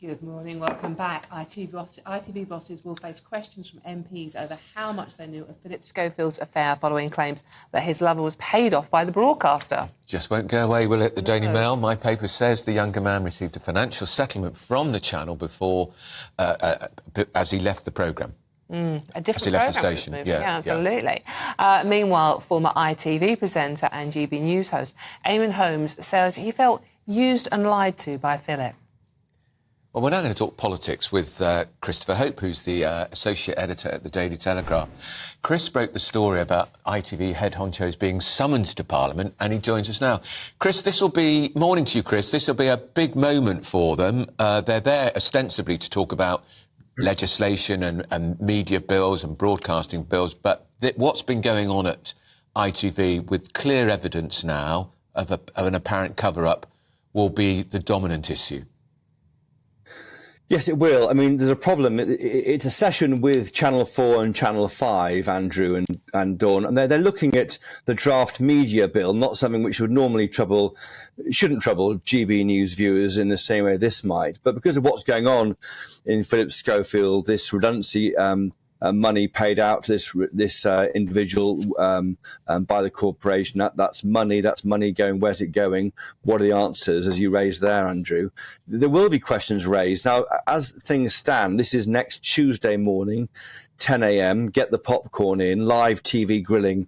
Good morning, welcome back. ITV bosses will face questions from MPs over how much they knew of Philip Schofield's affair following claims that his lover was paid off by the broadcaster. Just won't go away, will it? The Daily Mail, my paper says the younger man received a financial settlement from the channel before, as he left the programme. A different As he left the programme station, moving. yeah. Absolutely. Meanwhile, former ITV presenter and GB News host Eamon Holmes says he felt used and lied to by Philip. Well, we're now going to talk politics with Christopher Hope, who's the associate editor at the Daily Telegraph. Chris broke the story about ITV head honchos being summoned to Parliament, and he joins us now. Chris, morning to you, Chris. This will be a big moment for them. They're there ostensibly to talk about legislation and media bills and broadcasting bills, but what's been going on at ITV with clear evidence now of an apparent cover-up will be the dominant issue. Yes, it will. I mean, there's a problem. It's a session with Channel 4 and Channel 5, Andrew and Dawn, and they're looking at the draft media bill, not something which shouldn't trouble GB News viewers in the same way this might. But because of what's going on in Philip Schofield, this redundancy money paid out to this individual by the corporation. That's money going. Where's it going? What are the answers, as you raised there, Andrew? There will be questions raised. Now, as things stand, this is next Tuesday morning, 10 a.m. Get the popcorn in, live TV grilling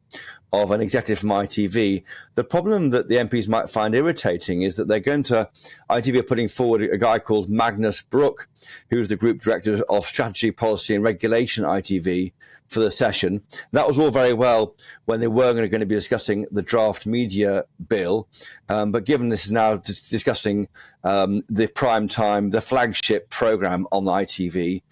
of an executive from ITV. The problem that the MPs might find irritating is that ITV are putting forward a guy called Magnus Brook, who's the Group Director of Strategy, Policy and Regulation at ITV, for the session. That was all very well when they were going to be discussing the draft media bill. But given this is now discussing the prime time, the flagship programme on ITV,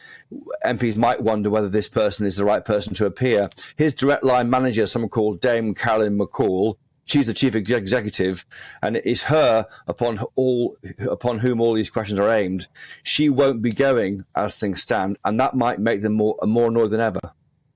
MPs might wonder whether this person is the right person to appear. His direct line manager, someone called Dame Carolyn McCall, she's the chief executive, and it is her upon whom all these questions are aimed. She won't be going as things stand, and that might make them more annoyed than ever.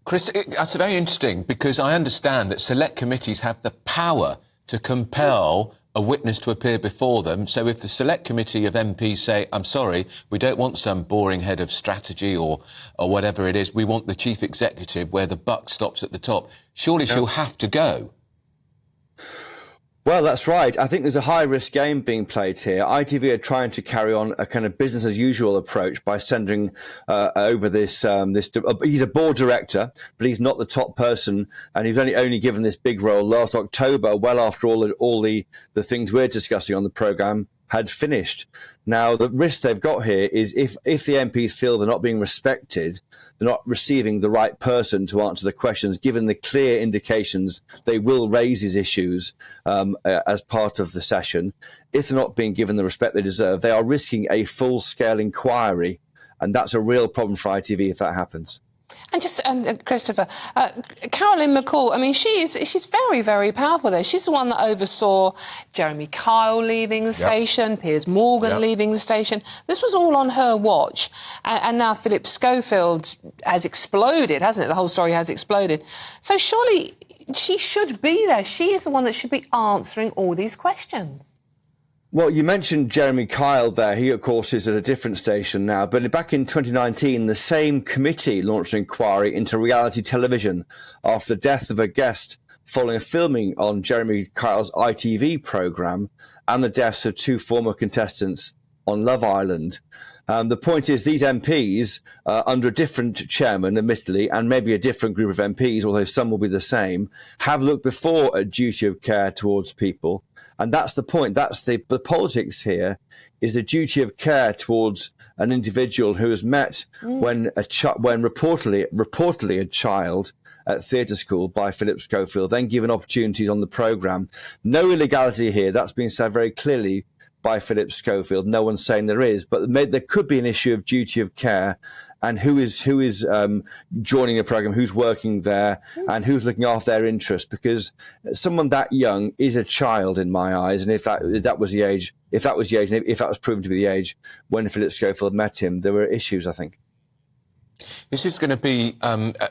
Chris, that's very interesting, because I understand that select committees have the power to compel a witness to appear before them. So if the select committee of MPs say, I'm sorry, we don't want some boring head of strategy or whatever it is, we want the chief executive where the buck stops at the top, surely she'll have to go. Well, that's right. I think there's a high-risk game being played here. ITV are trying to carry on a kind of business-as-usual approach by sending over this. He's a board director, but he's not the top person, and he's only given this big role last October, well after all the things we're discussing on the programme had finished. Now, the risk they've got here is if the MPs feel they're not being respected, they're not receiving the right person to answer the questions, given the clear indications they will raise these issues as part of the session. If they're not being given the respect they deserve, they are risking a full-scale inquiry, and that's a real problem for ITV if that happens. And Christopher, Carolyn McCall, I mean, she's very, very powerful there. She's the one that oversaw Jeremy Kyle leaving the station, Piers Morgan leaving the station. This was all on her watch. And now Philip Schofield has exploded, hasn't it? The whole story has exploded. So surely she should be there. She is the one that should be answering all these questions. Well, you mentioned Jeremy Kyle there. He, of course, is at a different station now. But back in 2019, the same committee launched an inquiry into reality television after the death of a guest following a filming on Jeremy Kyle's ITV programme and the deaths of two former contestants on Love Island. The point is these MPs, under a different chairman, admittedly, and maybe a different group of MPs, although some will be the same, have looked before at duty of care towards people. And that's the point. That's the politics here, is the duty of care towards an individual who was met when reportedly a child at theatre school by Philip Schofield, then given opportunities on the programme. No illegality here. That's been said very clearly by Philip Schofield. No one's saying there is, but there could be an issue of duty of care and who is joining a programme, who's working there, and who's looking after their interests. Because someone that young is a child in my eyes, and if that was proven to be the age when Philip Schofield met him, there were issues, I think. This is going to be,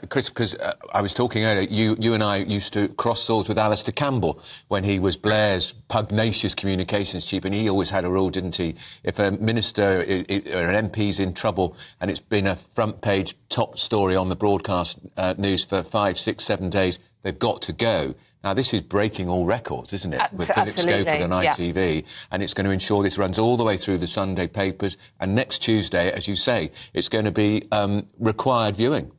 Chris, because I was talking earlier, you and I used to cross swords with Alistair Campbell when he was Blair's pugnacious communications chief, and he always had a rule, didn't he? If a minister or an MP's in trouble and it's been a front page top story on the broadcast news for 5, 6, 7 days, they've got to go. Now, this is breaking all records, isn't it? With Philip Schofield and ITV, and it's going to ensure this runs all the way through the Sunday papers. And next Tuesday, as you say, it's going to be required viewing.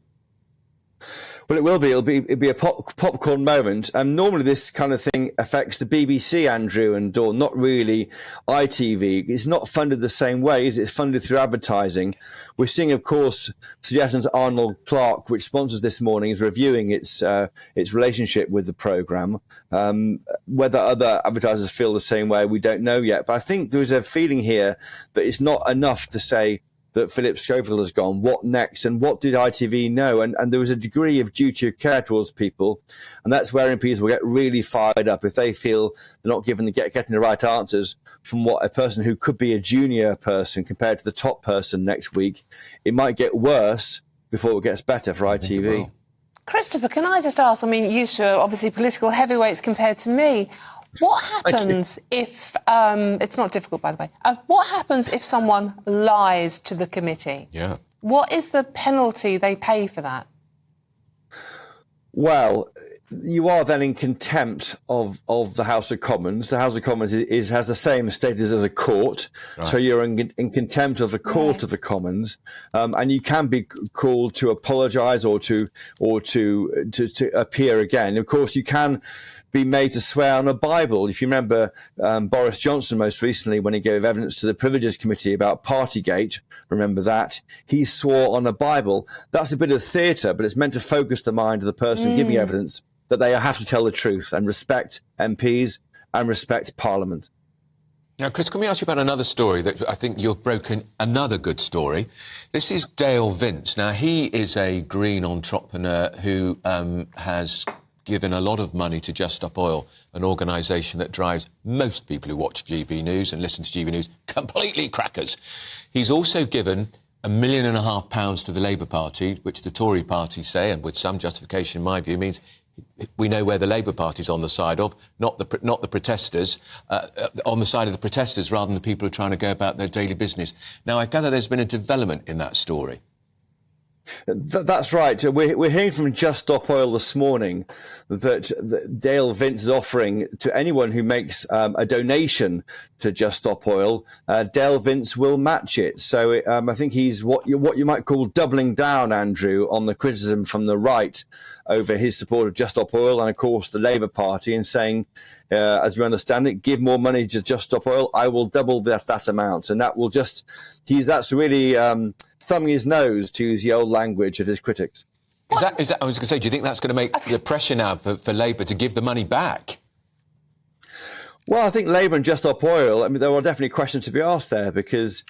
Well, it will be. It'll be a popcorn moment. Normally, this kind of thing affects the BBC, Andrew and Dawn, not really ITV. It's not funded the same way. It's funded through advertising. We're seeing, of course, suggestions Arnold Clark, which sponsors This Morning, is reviewing its relationship with the programme. Whether other advertisers feel the same way, we don't know yet. But I think there's a feeling here that it's not enough to say that Philip Schofield has gone. What next? And what did ITV know? And there was a degree of duty of care towards people. And that's where MPs will get really fired up if they feel they're not getting the right answers from what a person who could be a junior person compared to the top person next week. It might get worse before it gets better for ITV. Christopher, can I just ask, I mean, you two are obviously political heavyweights compared to me. What happens if, it's not difficult, by the way, what happens if someone lies to the committee? Yeah. What is the penalty they pay for that? Well, you are then in contempt of the House of Commons. The House of Commons has the same status as a court, right. So you're in contempt of the Court of the Commons, and you can be called to apologise or to appear again. Of course, you can be made to swear on a Bible. If you remember Boris Johnson most recently, when he gave evidence to the Privileges Committee about Partygate, remember that, he swore on a Bible. That's a bit of theatre, but it's meant to focus the mind of the person giving evidence that they have to tell the truth and respect MPs and respect Parliament. Now, Chris, can we ask you about another story that I think you've broken, another good story? This is Dale Vince. Now, he is a green entrepreneur who has given a lot of money to Just Stop Oil, an organisation that drives most people who watch GB News and listen to GB News completely crackers. He's also given £1.5 million to the Labour Party, which the Tory party say, and with some justification in my view, means we know where the Labour Party's on the side of, not the protesters, on the side of the protesters rather than the people who are trying to go about their daily business. Now, I gather there's been a development in that story. That's right. We're hearing from Just Stop Oil this morning that Dale Vince is offering to anyone who makes a donation to Just Stop Oil, Dale Vince will match it. So I think he's what you might call doubling down, Andrew, on the criticism from the right over his support of Just Stop Oil and, of course, the Labour Party, and saying, as we understand it, give more money to Just Stop Oil, I will double that amount. And that will that's really thumbing his nose, to use the old language, at his critics. Is that, I was going to say, do you think that's going to make the pressure now for Labour to give the money back? Well, I think Labour and Just Stop Oil, I mean, there are definitely questions to be asked there, because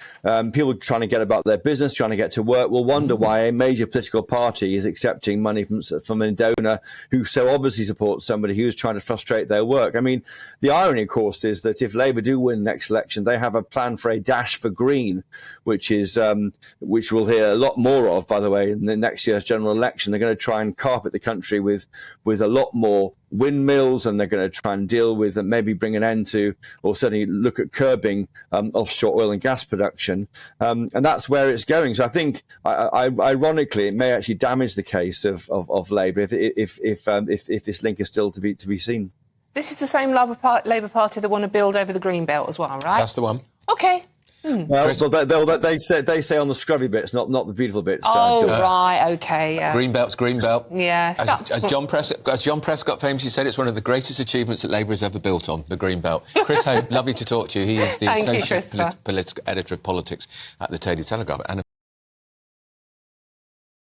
people trying to get about their business, trying to get to work, will wonder why a major political party is accepting money from a donor who so obviously supports somebody who's trying to frustrate their work. I mean, the irony, of course, is that if Labour do win the next election, they have a plan for a dash for green, which we'll hear a lot more of, by the way, in the next year's general election. They're going to try and carpet the country with a lot more windmills, and they're going to try and deal with and maybe bring an end to, or certainly look at curbing offshore oil and gas production, and that's where it's going. So I think, ironically, it may actually damage the case of Labour if this link is still to be seen. This is the same Labour Party that want to build over the Greenbelt as well, right? That's the one. OK. Well, they say on the scrubby bits, not the beautiful bits. Right, OK. Yeah. Greenbelt's Greenbelt. Yeah. As John Prescott famously said, it's one of the greatest achievements that Labour has ever built on, the Greenbelt. Chris Hope, lovely to talk to you. He is the Associate Political Editor of Politics at the Daily Telegraph. And